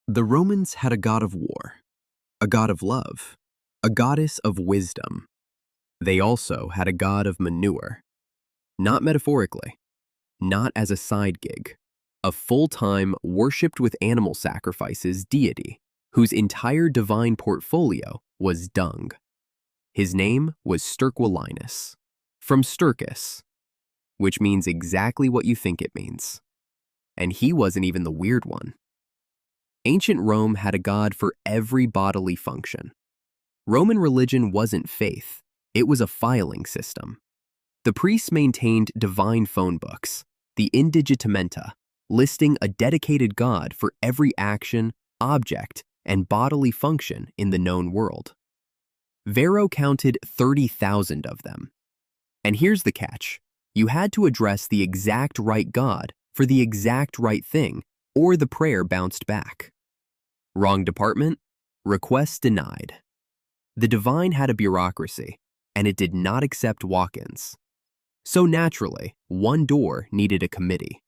The Romans had a god of war, a god of love, a goddess of wisdom. They also had a god of manure. Not metaphorically, not as a side gig, a full-time, worshipped with animal sacrifices deity whose entire divine portfolio was dung. His name was Sterquilinus, from Sturcus, which means exactly what you think it means. And he wasn't even the weird one. Ancient Rome had a god for every bodily function. Roman religion wasn't faith, it was a filing system. The priests maintained divine phone books, the Indigitamenta, listing a dedicated god for every action, object, and bodily function in the known world. Varro counted 30,000 of them. And here's the catch. You had to address the exact right god for the exact right thing, or the prayer bounced back. Wrong department? Request denied. The divine had a bureaucracy, and it did not accept walk-ins. So naturally, one door needed a committee.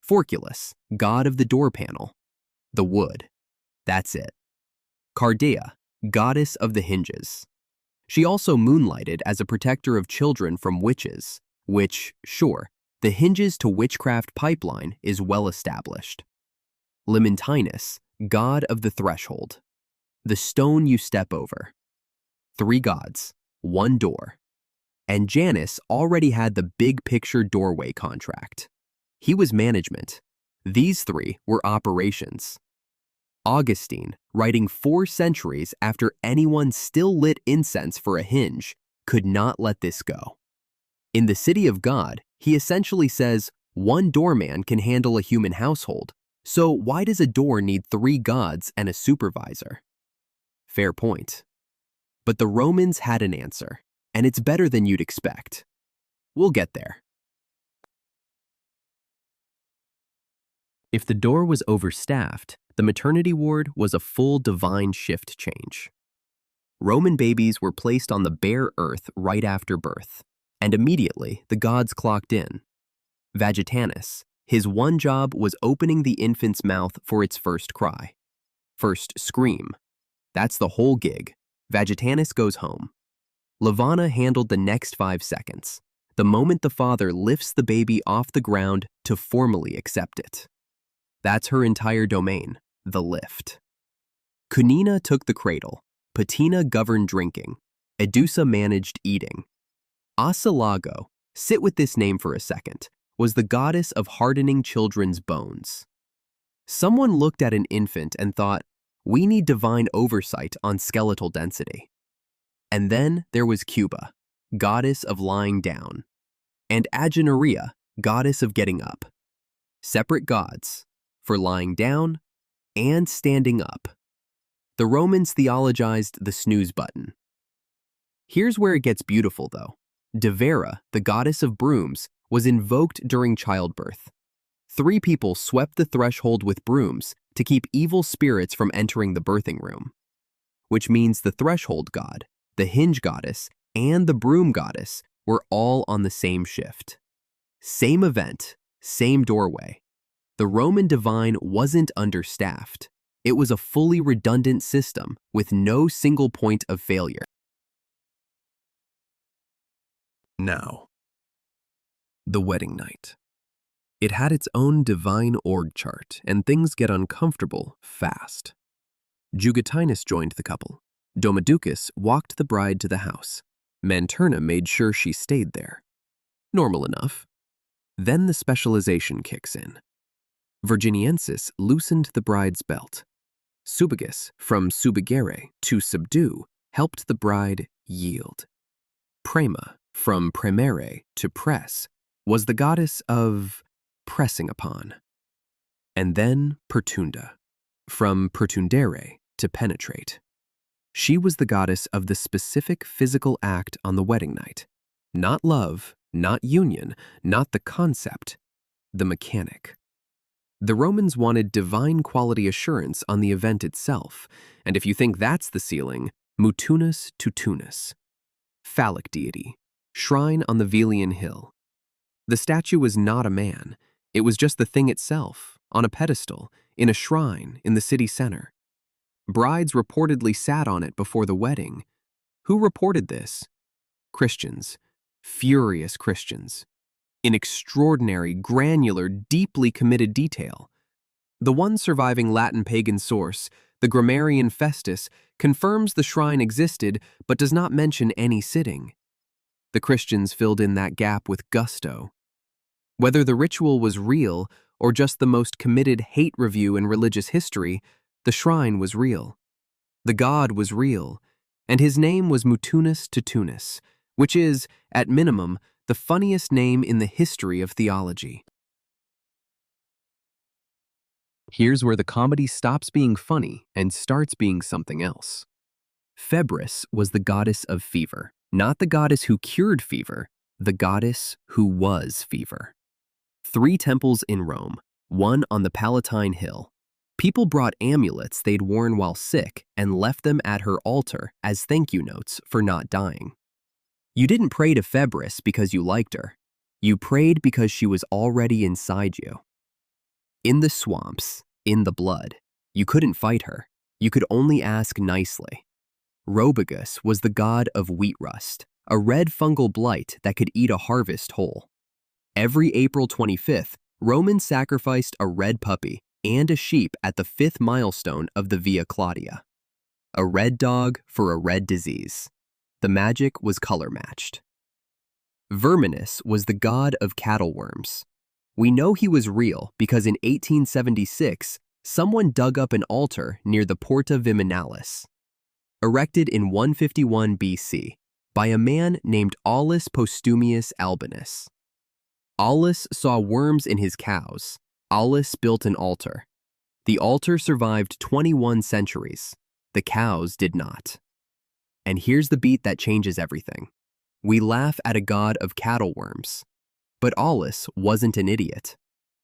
Forculus, god of the door panel. The wood. That's it. Cardea, goddess of the hinges. She also moonlighted as a protector of children from witches, which, sure, the hinges to witchcraft pipeline is well established. Limentinus, god of the threshold. The stone you step over. 3 gods, 1 door. And Janus already had the big picture doorway contract. He was management. These 3 were operations. Augustine, writing 4 centuries after anyone still lit incense for a hinge, could not let this go. In the City of God, he essentially says, one doorman can handle a human household, so why does a door need 3 gods and a supervisor? Fair point. But the Romans had an answer, and it's better than you'd expect. We'll get there. If the door was overstaffed, the maternity ward was a full divine shift change. Roman babies were placed on the bare earth right after birth, and immediately the gods clocked in. Vagitanus, his one job was opening the infant's mouth for its first cry. First scream. That's the whole gig. Vagitanus goes home. Lavana handled the next 5 seconds, the moment the father lifts the baby off the ground to formally accept it. That's her entire domain, the lift. Cunina took the cradle, Patina governed drinking, Edusa managed eating. Asilago, sit with this name for a second, was the goddess of hardening children's bones. Someone looked at an infant and thought, we need divine oversight on skeletal density. And then there was Cuba, goddess of lying down, and Agenaria, goddess of getting up. Separate gods, for lying down and standing up. The Romans theologized the snooze button. Here's where it gets beautiful, though. Devera, the goddess of brooms, was invoked during childbirth. 3 people swept the threshold with brooms to keep evil spirits from entering the birthing room. Which means the threshold god, the hinge goddess, and the broom goddess were all on the same shift. Same event, same doorway. The Roman divine wasn't understaffed. It was a fully redundant system with no single point of failure. Now, the wedding night. It had its own divine org chart, and things get uncomfortable fast. Jugutinus joined the couple. Domaducus walked the bride to the house. Manturna made sure she stayed there. Normal enough. Then the specialization kicks in. Virginiensis loosened the bride's belt. Subigus, from subigere to subdue, helped the bride yield. Prema, from premere to press, was the goddess of pressing upon. And then Pertunda, from pertundere to penetrate. She was the goddess of the specific physical act on the wedding night. Not love, not union, not the concept, the mechanic. The Romans wanted divine quality assurance on the event itself, and if you think that's the ceiling, Mutunus Tutunus. Phallic deity, shrine on the Velian hill. The statue was not a man, it was just the thing itself, on a pedestal, in a shrine in the city center. Brides reportedly sat on it before the wedding. Who reported this? Christians. Furious Christians. In extraordinary, granular, deeply committed detail. The one surviving Latin pagan source, the grammarian Festus, confirms the shrine existed but does not mention any sitting. The Christians filled in that gap with gusto. Whether the ritual was real or just the most committed hate review in religious history, the shrine was real. The god was real, and his name was Mutunus Tutunus, which is, at minimum, the funniest name in the history of theology. Here's where the comedy stops being funny and starts being something else. Febris was the goddess of fever, not the goddess who cured fever, the goddess who was fever. 3 temples in Rome, one on the Palatine Hill. People brought amulets they'd worn while sick and left them at her altar as thank you notes for not dying. You didn't pray to Febris because you liked her. You prayed because she was already inside you. In the swamps, in the blood, you couldn't fight her. You could only ask nicely. Robigus was the god of wheat rust, a red fungal blight that could eat a harvest whole. Every April 25th, Romans sacrificed a red puppy and a sheep at the 5th milestone of the Via Claudia. A red dog for a red disease. The magic was color-matched. Verminus was the god of cattle worms. We know he was real because in 1876, someone dug up an altar near the Porta Viminalis, erected in 151 BC by a man named Aulus Postumius Albinus. Aulus saw worms in his cows. Aulus built an altar. The altar survived 21 centuries. The cows did not. And here's the beat that changes everything. We laugh at a god of cattle worms. But Aulus wasn't an idiot.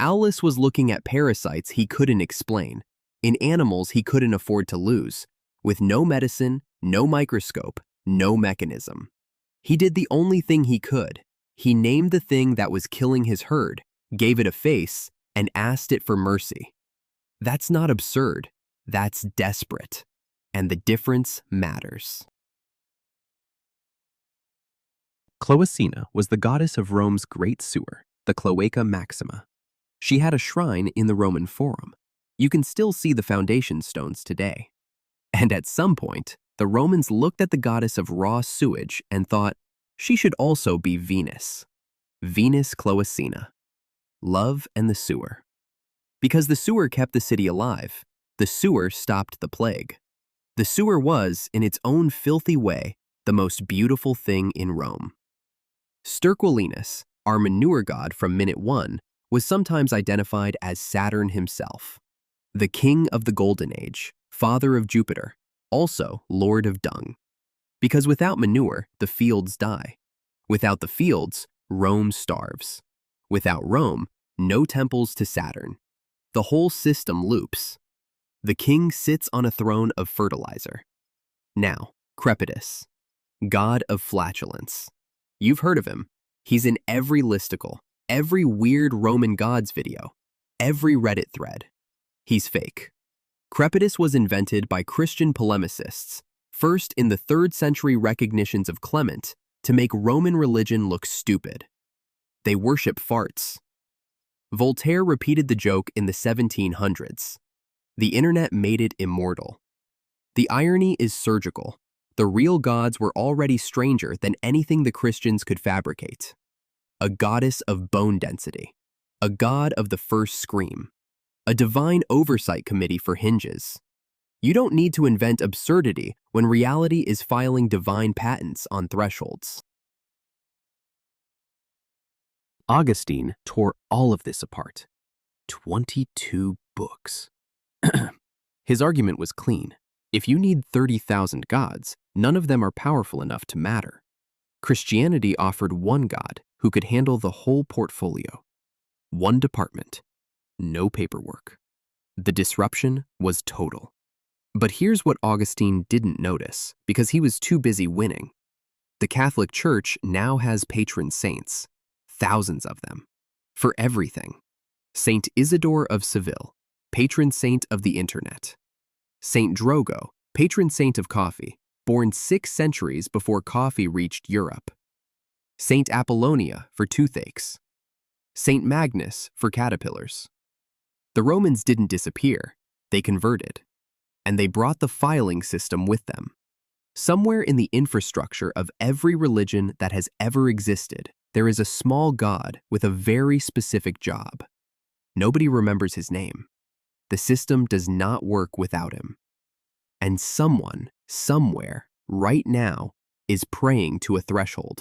Aulus was looking at parasites he couldn't explain, in animals he couldn't afford to lose, with no medicine, no microscope, no mechanism. He did the only thing he could. He named the thing that was killing his herd, gave it a face, and asked it for mercy. That's not absurd. That's desperate. And the difference matters. Cloacina was the goddess of Rome's great sewer, the Cloaca Maxima. She had a shrine in the Roman Forum. You can still see the foundation stones today. And at some point, the Romans looked at the goddess of raw sewage and thought, she should also be Venus. Venus Cloacina. Love and the sewer. Because the sewer kept the city alive, the sewer stopped the plague. The sewer was, in its own filthy way, the most beautiful thing in Rome. Sterquilinus, our manure god from Minute 1, was sometimes identified as Saturn himself, the king of the Golden Age, father of Jupiter, also lord of dung. Because without manure, the fields die. Without the fields, Rome starves. Without Rome, no temples to Saturn. The whole system loops. The king sits on a throne of fertilizer. Now, Crepitus, god of flatulence. You've heard of him. He's in every listicle, every weird Roman gods video, every Reddit thread. He's fake. Crepitus was invented by Christian polemicists, first in the 3rd century recognitions of Clement, to make Roman religion look stupid. They worship farts. Voltaire repeated the joke in the 1700s. The internet made it immortal. The irony is surgical. The real gods were already stranger than anything the Christians could fabricate. A goddess of bone density. A god of the first scream. A divine oversight committee for hinges. You don't need to invent absurdity when reality is filing divine patents on thresholds. Augustine tore all of this apart. 22 books. His argument was clean. If you need 30,000 gods, none of them are powerful enough to matter. Christianity offered one god who could handle the whole portfolio. One department. No paperwork. The disruption was total. But here's what Augustine didn't notice, because he was too busy winning. The Catholic Church now has patron saints, thousands of them, for everything. Saint Isidore of Seville, patron saint of the internet. Saint Drogo, patron saint of coffee, born 6 centuries before coffee reached Europe. Saint Apollonia for toothaches. Saint Magnus for caterpillars. The Romans didn't disappear, they converted. And they brought the filing system with them. Somewhere in the infrastructure of every religion that has ever existed, there is a small god with a very specific job. Nobody remembers his name. The system does not work without him. And someone, somewhere, right now, is praying to a threshold.